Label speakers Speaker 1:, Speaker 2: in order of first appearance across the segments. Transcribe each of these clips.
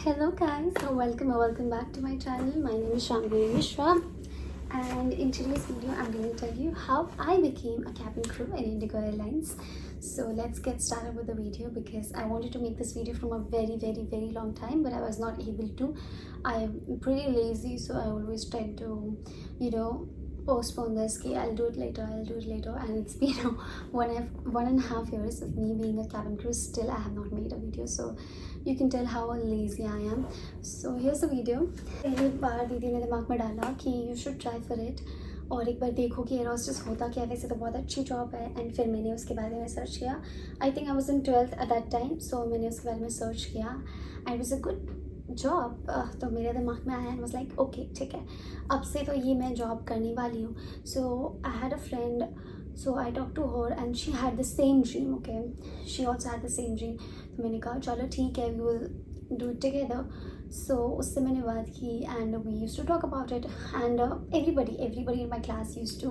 Speaker 1: Hello guys, welcome back to my channel. My name is Shambhavi Mishra, and in today's video I'm going to tell you how I became a cabin crew in Indigo Airlines. So let's get started with the video because I wanted to make this video from a very long time, but I was not able to. I am pretty lazy, so I always try to postpone this. I'll do it later, and it's been 1.5 years of me being a cabin crew. Still I have not made a video, so you can tell how lazy I am. So here's the video. एक बार दीदी ने दिमाग में डाला कि you should try for it और एक बार देखो कि एयर होस्टेस होता क्या, वैसे तो बहुत अच्छी जॉब है. एंड फिर मैंने उसके बारे में सर्च किया. I think I was in 12th at that time, so मैंने उसके बारे में सर्च किया and it was a good job. तो मेरे दिमाग में आया एंड वाज लाइक ओके ठीक है, अब से तो ये मैं जॉब करने वाली हूँ. So I had a friend, so I talked to her and she had the same dream. Okay, she also had the same dream. तो मैंने कहा चलो ठीक है, we will do it together. So उससे मैंने बात की and we used to talk about it and everybody in my class used to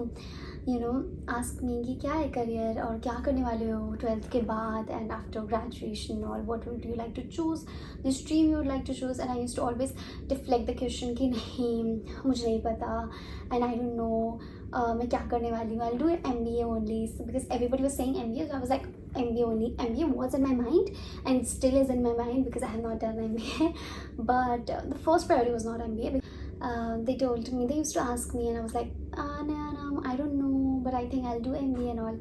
Speaker 1: ask me कि क्या है करियर और क्या करने वाले हो 12th के बाद and after graduation, or what would you like to choose, the stream you would like to choose. And I used to always deflect the question कि नहीं मुझे नहीं पता and I don't know मैं क्या करने वाली हूँ. I'll do MBA only, so because everybody was saying MBA, so I was like MBA only. MBA was in my mind and it still is in my mind because I have not done MBA. But the first priority was not MBA. They told me, they used to ask me and I was like no, I don't know, but I think I'll do MBA and all.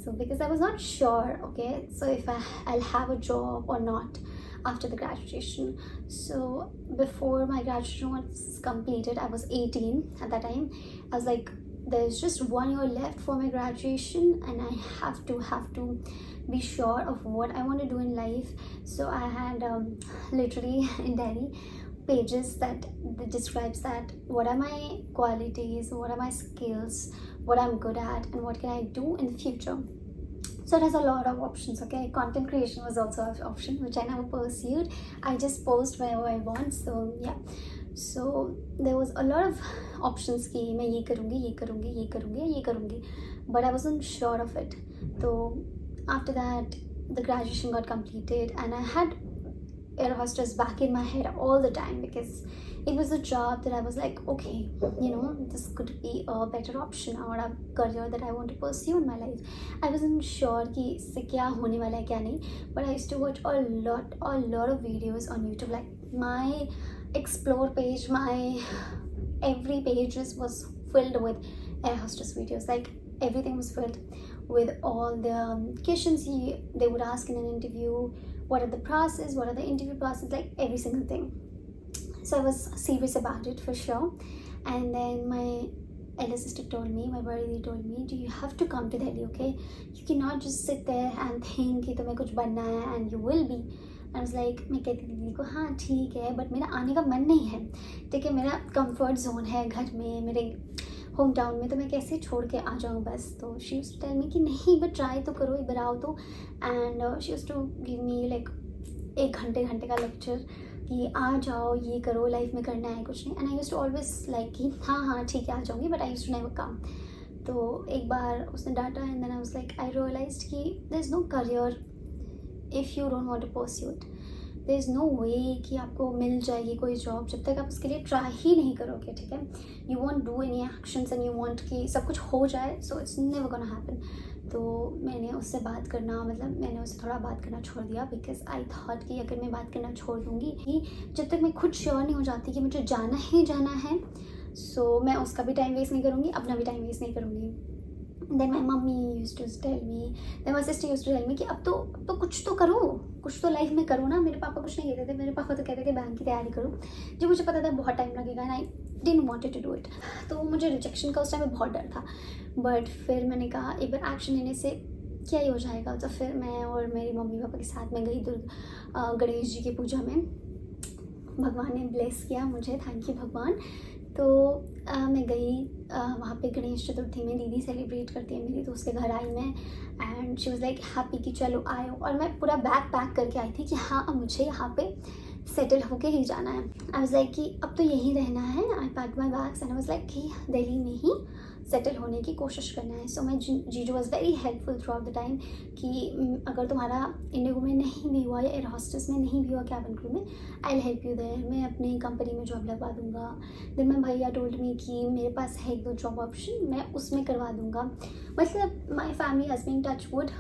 Speaker 1: So because I was not sure, okay, so if I'll have a job or not after the graduation. So before my graduation was completed, I was 18 at that time. I was like, there's just 1 year left for my graduation and I have to be sure of what I want to do in life. So I had literally in diary pages that describes that what are my qualities, what are my skills, what I'm good at, and what can I do in the future. So it has a lot of options. Okay, content creation was also an option which I never pursued. I just post wherever I want. So yeah, so there was a lot of options कि मैं ये करूँगी, but I wasn't sure of it. So after that the graduation got completed and I had air hostess back in my head all the time because it was a job that I was like, okay, this could be a better option or a career that I want to pursue in my life. I wasn't sure कि इससे क्या होने वाला है क्या नहीं, but I used to watch a lot of videos on YouTube. Like my explore page, my every page was filled with air hostess videos. Like everything was filled with all the questions they would ask in an interview. What are the process, what are the interview process, like every single thing. So I was serious about it for sure. And then my elder sister told me, my brother told me, do you have to come to Delhi, okay? You cannot just sit there and think कि तुम्हें कुछ बनना है and you will be. I was like, मैं कहती थी दीदी को हाँ ठीक है, बट मेरा आने का मन नहीं है. ठीक है, मेरा कंफर्ट जोन है घर में, मेरे होम टाउन में, तो मैं कैसे छोड़ के आ जाऊँ बस. तो she used to tell me कि नहीं बट ट्राई तो करो, एक बार आओ तो. And she used to give me like 1 घंटे का लेक्चर कि आ जाओ, ये करो, लाइफ में करना है कुछ नहीं. And I used to always like कि हाँ ठीक है आ जाऊँगी, but I used to never come. तो एक बार उसने डांटा and then I was like, I realised कि there is no career if you don't want to pursue it. There is no way कि आपको मिल जाएगी कोई जॉब जब तक आप उसके लिए ट्राई ही नहीं करोगे. ठीक है, you want do any actions and you want कि सब कुछ हो जाए, so it's never gonna happen. तो मैंने उससे बात करना, मतलब मैंने उससे थोड़ा बात करना छोड़ दिया बिकॉज आई थॉट कि अगर मैं बात करना छोड़ दूँगी कि जब तक मैं खुद श्योर नहीं हो जाती कि मुझे जाना ही जाना है, सो मैं उसका भी टाइम वेस्ट नहीं करूँगी, अपना भी टाइम वेस्ट नहीं करूँगी. Then my mummy used to tell me, then my sister used to tell me कि अब तो कुछ तो करो, कुछ तो लाइफ में करो ना. मेरे पापा कुछ नहीं कहते थे, मेरे पापा तो कहते थे बैंक की तैयारी करो, जो मुझे पता था बहुत टाइम लगेगा and I didn't wanted to do it. तो मुझे रिजेक्शन का उस टाइम में बहुत डर था, बट फिर मैंने कहा एक बार एक्शन लेने से क्या ही हो जाएगा. तो फिर मैं और मेरी मम्मी पापा के साथ में गई गणेश जी की पूजा में. भगवान ने ब्लेस किया मुझे, थैंक यू भगवान. तो मैं गई वहाँ पे गणेश चतुर्थी में, दीदी सेलिब्रेट करती है मेरी, तो उसके घर आई मैं and she was like happy कि चलो आयो. और मैं पूरा बैग पैक करके आई थी कि हाँ अब मुझे यहाँ पे सेटल होके ही जाना है. आई वाज लाइक कि अब तो यहीं रहना है. I pack my bags and I was like कि दिल्ली में ही सेटल होने की कोशिश करना है. सो माई जीजू was very helpful through out the time कि अगर तुम्हारा इंडिगो में नहीं भी हुआ या एयर हॉस्टेस में नहीं भी हुआ कैबिन क्रू में, I will help you there, मैं अपनी कंपनी में जॉब लगवा दूंगा. देन माई भैया टोल्ड मी कि मेरे पास है 1-2 जॉब ऑप्शन, मैं उसमें करवा दूंगा. मतलब my family has been touch wood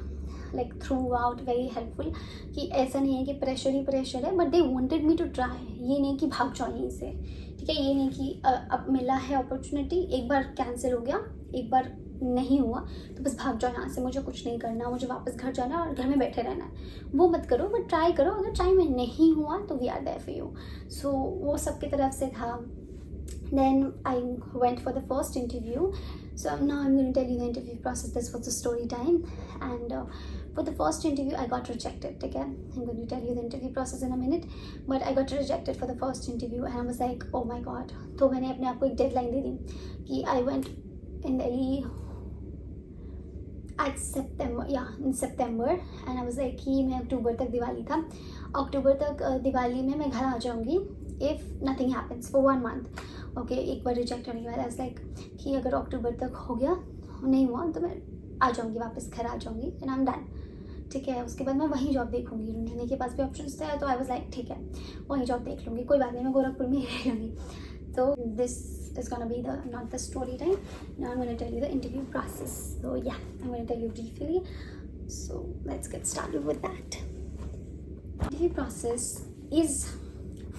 Speaker 1: like throughout very helpful, कि ऐसा नहीं है कि प्रेशर ही प्रेशर है, but they wanted me to try. ये नहीं कि भाग जाओ यहीं से, ठीक है, ये नहीं कि अब मिला है अपॉर्चुनिटी, एक बार कैंसिल हो गया, एक बार नहीं हुआ तो बस भाग जाओ यहाँ से, मुझे कुछ नहीं करना, मुझे वापस घर जाना और घर में बैठे रहना है. वो मत करो, बट ट्राई करो. अगर ट्राई में नहीं हुआ तो we are there for you. So वो सबकी तरफ से था. Then I went for the first interview. So now I'm going to tell you the interview process. This was the story time. And for the first interview, I got rejected. Okay, I'm going to tell you the interview process in a minute. But I got rejected for the first interview, and I was like, oh my god. तो मैंने अपने आप को एक deadline दे दी कि I went in Delhi at in September, and I was like कि मैं अक्टूबर तक दिवाली था, अक्टूबर तक दिवाली में मैं घर आ जाऊँगी if nothing happens for 1 month. Okay, एक बार रिजेक्ट होने के बाद आई वाज लाइक कि अगर अक्टूबर तक हो गया, नहीं हुआ तो मैं आ जाऊँगी, वापस घर आ जाऊँगी एंड आई एम डन. ठीक है, उसके बाद मैं वहीं जॉब देखूँगी. रुंझाने के पास भी ऑप्शंस थे, तो आई वाज लाइक ठीक है, वहीं जॉब देख लूँगी, कोई बात नहीं, मैं गोरखपुर में ही रह लूँगी. तो this is gonna be the not the story time. Now I'm gonna tell you the interview process. So yeah, I'm gonna tell you briefly. So let's get started with that. Interview process is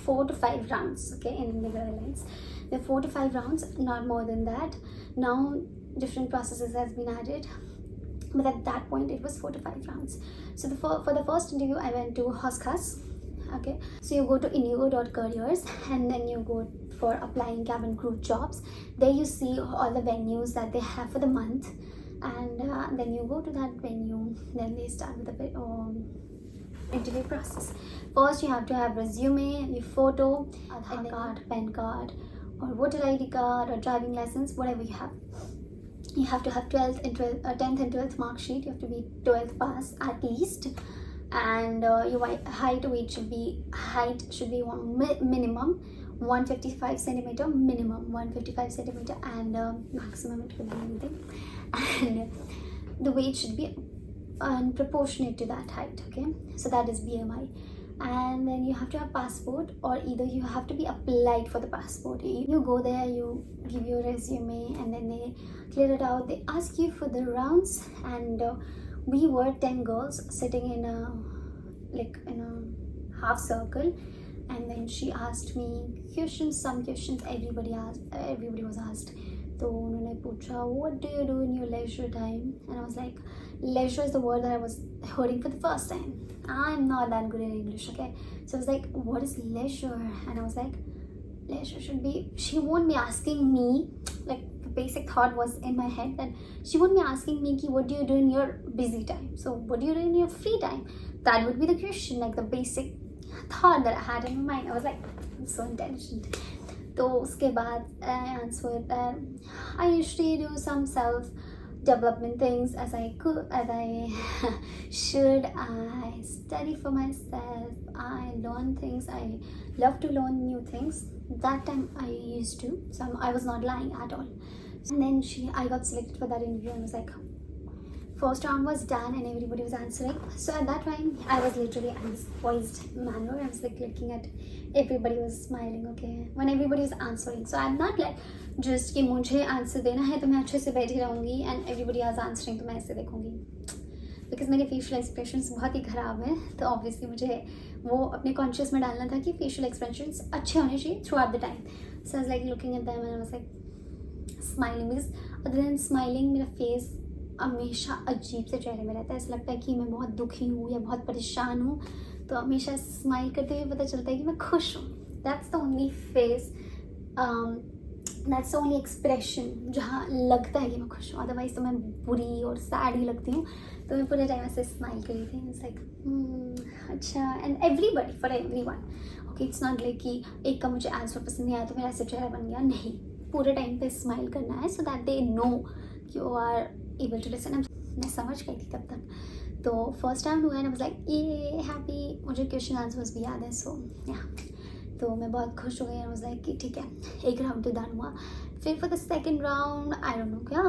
Speaker 1: 4 to 5 rounds. Okay, in Indigo Airlines, there are 4 to 5 rounds, not more than that. Now different processes has been added, but at that point it was 4 to 5 rounds. So for the first interview, I went to Hoskas. Okay, so you go to indigo.careers and then you go for applying cabin crew jobs. There you see all the venues that they have for the month, and then you go to that venue. Then they start with the interview process. First you have to have resume, your photo, Aadhaar card, PAN card, or voter ID card, or driving license, whatever you have. You have to have 10th and 12th mark sheet. You have to be 12th pass at least, and your height should be minimum 155 centimeter, minimum 155 centimeter, and maximum it could be anything, and the weight should be proportionate to that height. Okay, so that is BMI. And then you have to have passport, or either you have to be applied for the passport. You go there, you give your resume, and then they clear it out. They ask you for the rounds, and we were 10 girls sitting in a half circle, and then she asked me questions. Some questions everybody was asked. तो उन्होंने पूछा, what do you do in your leisure time? And I was like, leisure is the word that I was hearing for the first time. I'm not that good in English, okay? So I was like, what is leisure? And I was like, leisure should be, she won't be asking me, like the basic thought was in my head that she won't be asking me ki, what do you do in your busy time? So what do you do in your free time? That would be the question, like the basic thought that I had in my mind. I was like, I'm so intelligent. तो उसके बाद I answered that I usually do some self-development things as I should. I study for myself. I learn things. I love to learn new things. That time I used to. So I was not lying at all. And then I got selected for that interview, and I was like, first round was done and everybody was answering. So at that time I was literally in this poised manner. I was like looking at everybody was smiling, okay, when everybody was answering. So I'm not like just कि मुझे answer देना है तो मैं अच्छे से बैठी रहूँगी and everybody was answering तो मैं ऐसे देखूँगी, बिकॉज मेरे फेशियल एक्सप्रेशंस बहुत ही ख़राब हैं. तो ऑब्वियसली मुझे वो अपने कॉन्शियस में डालना था कि फेशियल एक्सप्रेशंस अच्छे होने चाहिए through out the time. So I was like looking at them and I was like smiling, because other than smiling मेरा फेस हमेशा अजीब से चेहरे में रहता है. ऐसा लगता है कि मैं बहुत दुखी हूँ या बहुत परेशान हूँ, तो हमेशा स्माइल करते हुए पता चलता है कि मैं खुश हूँ. That's the only face, that's the only expression जहाँ लगता है कि मैं खुश हूँ. अदरवाइज तो मैं बुरी और सैड ही लगती हूँ. तो मैं पूरे टाइम ऐसे स्माइल कर रही थी. इट्स लाइक अच्छा, and everybody for everyone. Okay, it's not like कि एक का मुझे आंसर पसंद नहीं आया तो मेरा ऐसे चेहरा बन गया. नहीं, पूरे टाइम पे स्माइल करना है so that they know you are able to listen. मैं समझ गई थी तब तक. तो फर्स्ट टाइम हुआ एंड आई वाज लाइक ये हैप्पी. मुझे क्वेश्चन आंसर्स भी याद है. सो या, तो मैं बहुत खुश हो गई. आई वाज लाइक कि ठीक है, एक राउंड तो डन हुआ. फिर for the second round I don't know क्या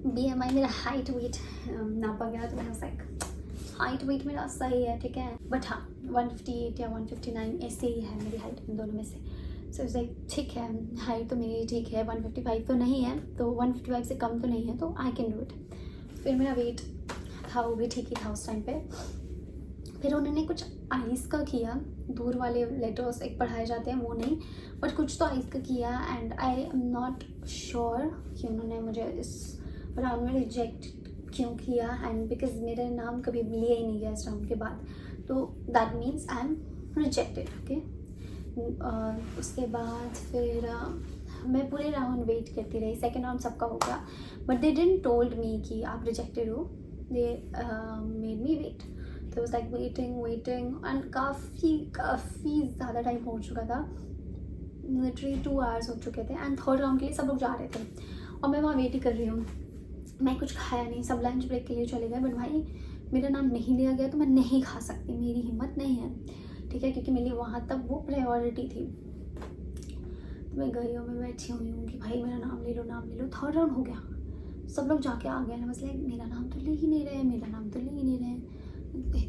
Speaker 1: BMI मेरा हाइट वेट नापा गया, तो मैंने लाइक हाइट वेट मेरा सही है, ठीक है, बट हाँ 158 या 159 ऐसे ही है मेरी हाइट इन दोनों में से। सो इट्स लाइक ठीक है, हाइट तो मेरी ठीक है, 155 तो नहीं है, तो 155 से कम तो नहीं है, तो आई कैन डू इट। फिर मेरा वेट था, वो भी ठीक ही था उस टाइम पे। फिर उन्होंने कुछ आइस का किया, दूर वाले लेटर्स एक पढ़ाए जाते हैं वो नहीं, बट कुछ तो आइस का किया, and I am not sure कि उन्होंने मुझे इस राउंड में रिजेक्ट क्यों किया, एंड बिकॉज मेरा नाम कभी लिया ही नहीं गया इस राउंड के बाद, तो that means I am rejected, okay. उसके बाद फिर मैं पूरे राउंड वेट करती रही, सेकेंड राउंड सबका हो गया, but they didn't told me कि आप रिजेक्टेड हो, दे मेड मी वेट। तो वाज लाइक वेटिंग एंड काफ़ी ज़्यादा टाइम हो चुका था, लिटरली 2 आवर्स हो चुके थे, एंड थर्ड राउंड के लिए सब लोग जा रहे थे और मैं वहाँ वेट ही कर रही हूँ। मैं कुछ खाया नहीं, सब लंच ब्रेक के लिए चले गए, बट भाई मेरा नाम नहीं लिया गया तो मैं नहीं खा सकती, मेरी हिम्मत नहीं है, ठीक है, क्योंकि मेरी वहाँ तक वो प्रायोरिटी थी। तो मैं गई और मैं बैठी हुई हूँ कि भाई मेरा नाम ले लो, नाम ले लो। थर्ड राउंड हो गया, सब लोग जाके आ गए, बस लाइक मेरा नाम तो ले ही नहीं रहे, मेरा नाम तो ले ही नहीं रहे।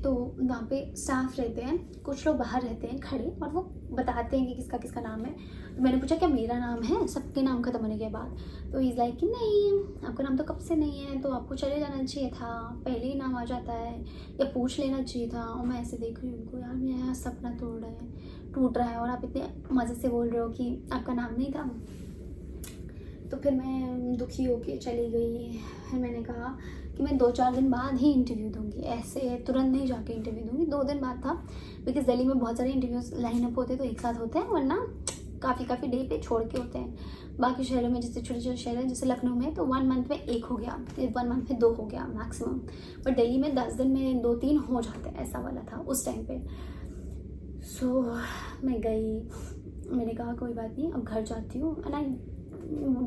Speaker 1: तो वहाँ पे स्टाफ रहते हैं, कुछ लोग बाहर रहते हैं खड़े, और वो बताते हैं कि किसका किसका नाम है। तो मैंने पूछा क्या मेरा नाम है, सबके नाम खत्म होने के बाद? तो इज़ लाइक कि नहीं, आपका नाम तो कब से नहीं है, तो आपको चले जाना चाहिए था, पहले ही नाम आ जाता है, या पूछ लेना चाहिए था। और मैं ऐसे देख रही हूँ उनको, यार मेरा सपना टूट रहा है और आप इतने मज़े से बोल रहे हो कि आपका नाम नहीं था। तो फिर मैं दुखी होके चली गई। फिर मैंने कहा कि मैं 2-4 दिन बाद ही इंटरव्यू दूंगी, ऐसे तुरंत नहीं जाके इंटरव्यू दूंगी। 2 दिन बाद था, बिकॉज दिल्ली में बहुत सारे इंटरव्यूज लाइन अप होते तो एक साथ होते हैं, वरना काफ़ी डे पे छोड़ के होते हैं। बाकी शहरों में जैसे छोटे शहर हैं, जैसे लखनऊ में, तो 1 मंथ में 1 हो गया, 1 मंथ में 2 हो गया मैक्सिमम, बट दिल्ली में 10 दिन में 2-3 हो जाते हैं, ऐसा वाला था उस टाइम पे। सो मैं गई, मैंने कहा कोई बात नहीं, अब घर जाती हूँ, and I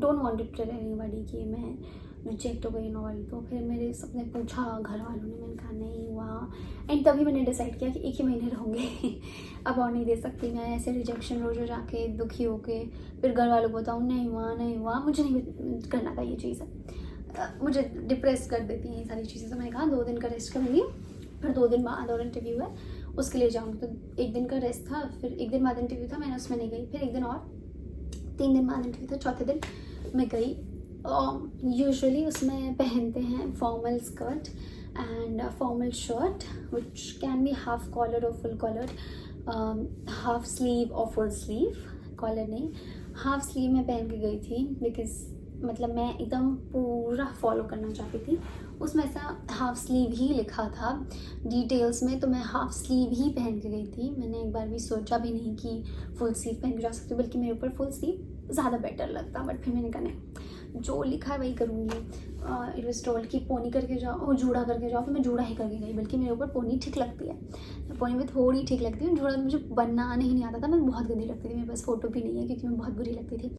Speaker 1: don't want to tell anybody कि मैं रिजेक्ट हो गई नॉवल। तो फिर मेरे सबने पूछा घर वालों ने, मैंने कहा नहीं हुआ, एंड तभी मैंने डिसाइड किया कि 1 ही महीने रहूँगी अब और नहीं दे सकती मैं ऐसे रिजेक्शन रोज जाके दुखी होके फिर घर वालों को बताऊँ नहीं हुआ, मुझे नहीं करना था ये चीज़, मुझे डिप्रेस कर देती हैं ये सारी चीज़ें। तो मैंने कहा 2 दिन का रेस्ट करूँगी, फिर 2 दिन बाद और इंटरव्यू है उसके लिए जाऊँगी। तो 1 दिन का रेस्ट था, फिर 1 दिन बाद इंटरव्यू था, मैंने उसमें नहीं गई, फिर 1 दिन और, 3 दिन बाद इंटरव्यू था, चौथे दिन मैं गई। यूजुअली उसमें पहनते हैं formal skirt and formal shirt which can be half collar और फुल कॉलर, हाफ स्लीव और फुल स्लीव, कॉलर नहीं, हाफ स्लीव में पहन के गई थी, बिकॉज मतलब मैं एकदम पूरा फॉलो करना चाहती थी। उसमें ऐसा हाफ स्लीव ही लिखा था डिटेल्स में, तो मैं हाफ स्लीव ही पहन के गई थी। मैंने एक बार भी सोचा भी नहीं कि फुल स्लीव पहन के जा सकती हूँ, बल्कि मेरे ऊपर फुल स्लीव ज़्यादा बेटर लगता, बट फिर मैंने कहा नहीं, जो लिखा है वही करूँगी। इट वाज टोल्ड कि पोनी करके जाओ और जूड़ा करके जाओ, तो मैं जूड़ा ही करके गई, बल्कि मेरे ऊपर पोनी ठीक लगती है, पोनी में थोड़ी ठीक लगती है, जूड़ा मुझे बनना नहीं आता था, मैं बहुत गंदी लगती थी, मेरे पास फ़ोटो भी नहीं है क्योंकि मैं बहुत बुरी लगती थी।